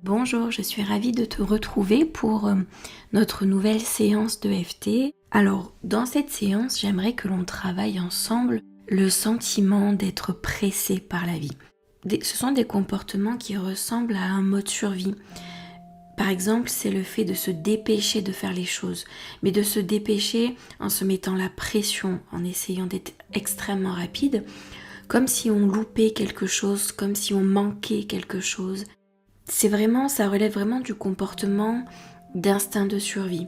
Bonjour, je suis ravie de te retrouver pour notre nouvelle séance de FT. Alors, dans cette séance, j'aimerais que l'on travaille ensemble le sentiment d'être pressé par la vie. Ce sont des comportements qui ressemblent à un mode survie. Par exemple, c'est le fait de se dépêcher de faire les choses, mais de se dépêcher en se mettant la pression, en essayant d'être extrêmement rapide, comme si on loupait quelque chose, comme si on manquait quelque chose. Ça relève vraiment du comportement d'instinct de survie.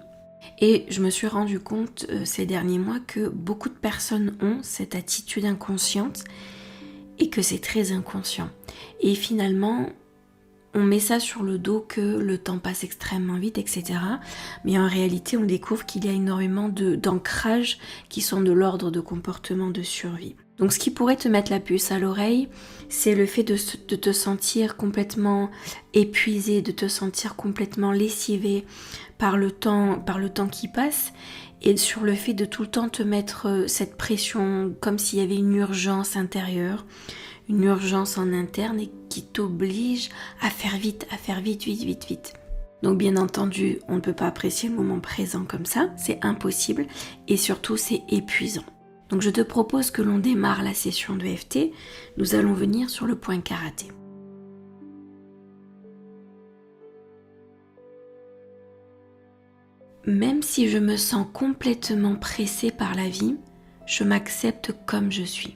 Et je me suis rendu compte ces derniers mois que beaucoup de personnes ont cette attitude inconsciente et que c'est très inconscient. Et finalement, on met ça sur le dos que le temps passe extrêmement vite, etc. Mais en réalité, on découvre qu'il y a énormément d'ancrages qui sont de l'ordre de comportement de survie. Donc ce qui pourrait te mettre la puce à l'oreille, c'est le fait de te sentir complètement épuisé, de te sentir complètement lessivé par le temps qui passe, et sur le fait de tout le temps te mettre cette pression comme s'il y avait une urgence intérieure, une urgence en interne et qui t'oblige à faire vite, vite. Donc bien entendu, on ne peut pas apprécier le moment présent comme ça, c'est impossible et surtout c'est épuisant. Donc je te propose que l'on démarre la session de FT, nous allons venir sur le point karaté. Même si je me sens complètement pressée par la vie, je m'accepte comme je suis.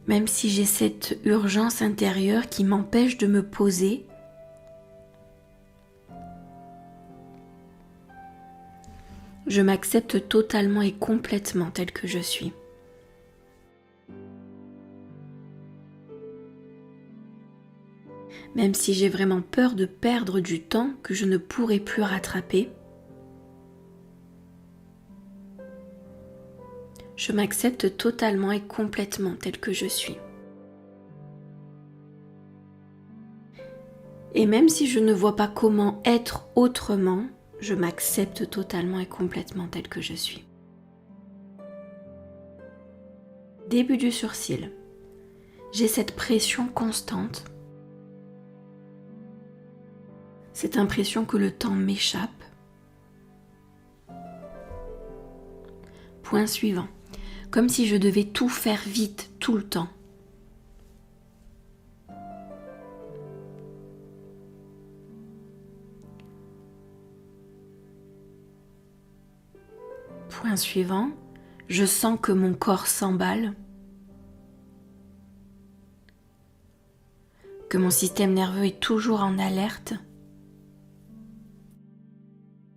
Même si j'ai cette urgence intérieure qui m'empêche de me poser, je m'accepte totalement et complètement tel que je suis. Même si j'ai vraiment peur de perdre du temps que je ne pourrai plus rattraper, je m'accepte totalement et complètement tel que je suis. Et même si je ne vois pas comment être autrement, je m'accepte totalement et complètement tel que je suis. Début du sourcil. J'ai cette pression constante, cette impression que le temps m'échappe. Point suivant. Comme si je devais tout faire vite, tout le temps. Point suivant. Je sens que mon corps s'emballe, que mon système nerveux est toujours en alerte,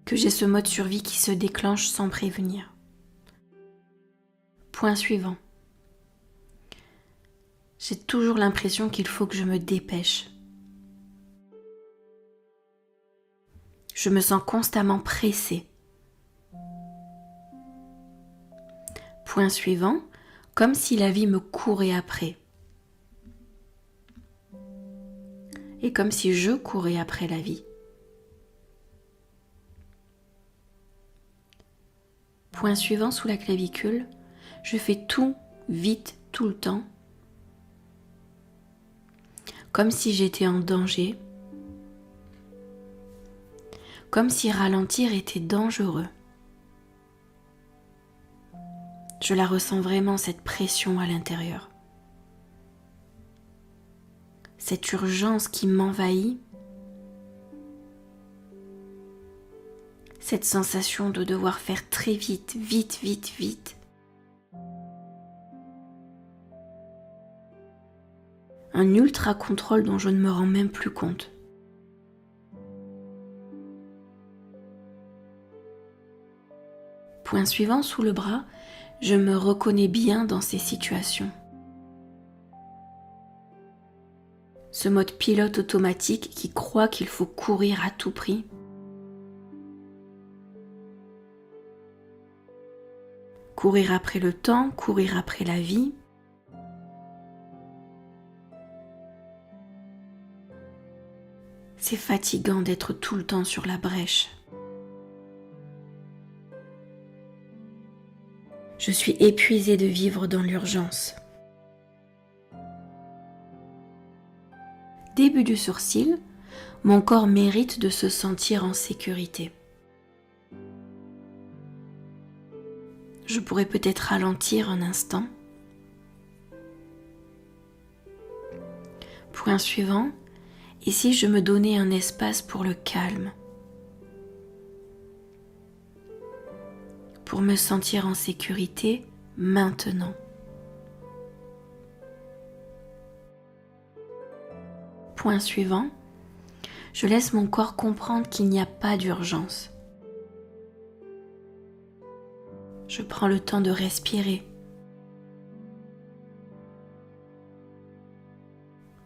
que j'ai ce mode survie qui se déclenche sans prévenir. Point suivant. J'ai toujours l'impression qu'il faut que je me dépêche. Je me sens constamment pressée. Point suivant, comme si la vie me courait après. Et comme si je courais après la vie. Point suivant, sous la clavicule, je fais tout vite, tout le temps, comme si j'étais en danger, comme si ralentir était dangereux. Je la ressens vraiment, cette pression à l'intérieur. Cette urgence qui m'envahit, cette sensation de devoir faire très vite. Un ultra contrôle dont je ne me rends même plus compte. Point suivant, sous le bras, je me reconnais bien dans ces situations. Ce mode pilote automatique qui croit qu'il faut courir à tout prix. Courir après le temps, courir après la vie. C'est fatigant d'être tout le temps sur la brèche. Je suis épuisée de vivre dans l'urgence. début du sourcil, mon corps mérite de se sentir en sécurité. Je pourrais peut-être ralentir un instant. Point suivant, et si je me donnais un espace pour le calme, pour me sentir en sécurité maintenant. Point suivant, je laisse mon corps comprendre qu'il n'y a pas d'urgence. Je prends le temps de respirer.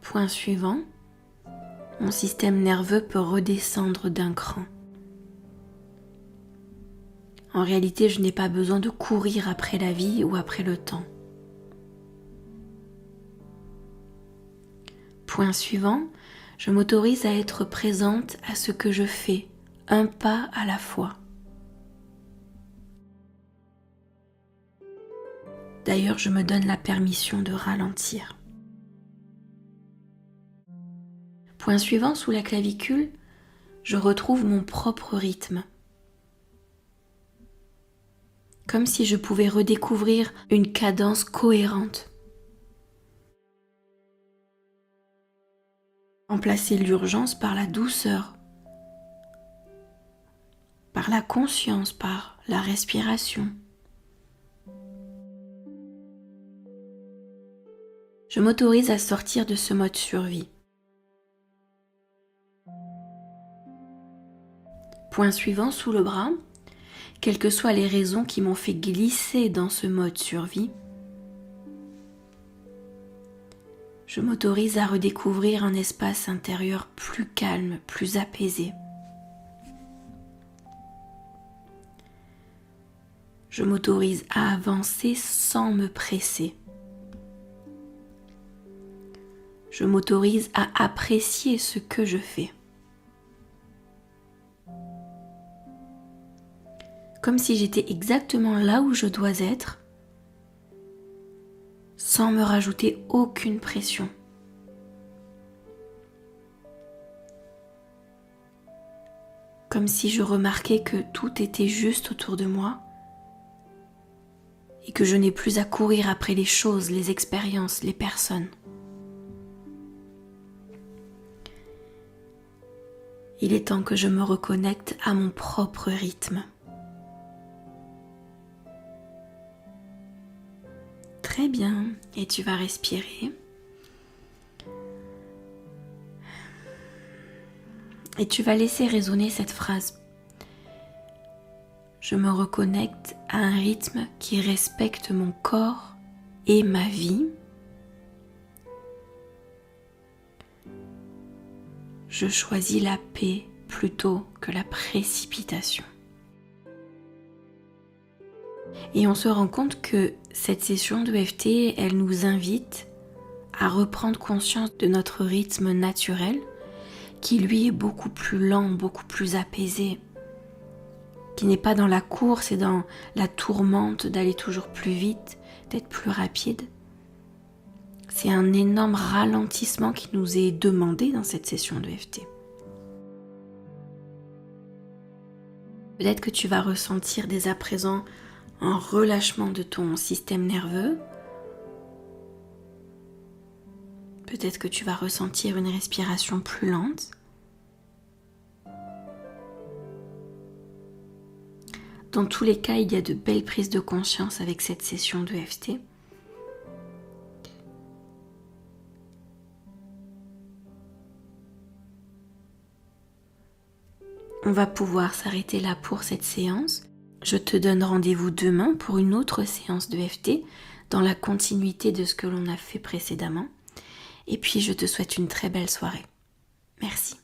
Point suivant, mon système nerveux peut redescendre d'un cran. En réalité, je n'ai pas besoin de courir après la vie ou après le temps. Point suivant, je m'autorise à être présente à ce que je fais, un pas à la fois. D'ailleurs, je me donne la permission de ralentir. Point suivant, sous la clavicule, je retrouve mon propre rythme. Comme si je pouvais redécouvrir une cadence cohérente. Remplacer l'urgence par la douceur, par la conscience, par la respiration. Je m'autorise à sortir de ce mode survie. Point suivant, sous le bras, quelles que soient les raisons qui m'ont fait glisser dans ce mode survie, je m'autorise à redécouvrir un espace intérieur plus calme, plus apaisé. Je m'autorise à avancer sans me presser. Je m'autorise à apprécier ce que je fais. Comme si j'étais exactement là où je dois être, sans me rajouter aucune pression. Comme si je remarquais que tout était juste autour de moi et que je n'ai plus à courir après les choses, les expériences, les personnes. Il est temps que je me reconnecte à mon propre rythme. Très bien, et tu vas respirer. Et tu vas laisser résonner cette phrase. Je me reconnecte à un rythme qui respecte mon corps et ma vie. Je choisis la paix plutôt que la précipitation. Et on se rend compte que cette session de EFT, elle nous invite à reprendre conscience de notre rythme naturel, qui lui est beaucoup plus lent, beaucoup plus apaisé, qui n'est pas dans la course et dans la tourmente d'aller toujours plus vite, d'être plus rapide. C'est un énorme ralentissement qui nous est demandé dans cette session de EFT. Peut-être que tu vas ressentir dès à présent un relâchement de ton système nerveux. Peut-être que tu vas ressentir une respiration plus lente. Dans tous les cas, il y a de belles prises de conscience avec cette session de EFT. On va pouvoir s'arrêter là pour cette séance. Je te donne rendez-vous demain pour une autre séance de EFT dans la continuité de ce que l'on a fait précédemment. Et puis je te souhaite une très belle soirée. Merci.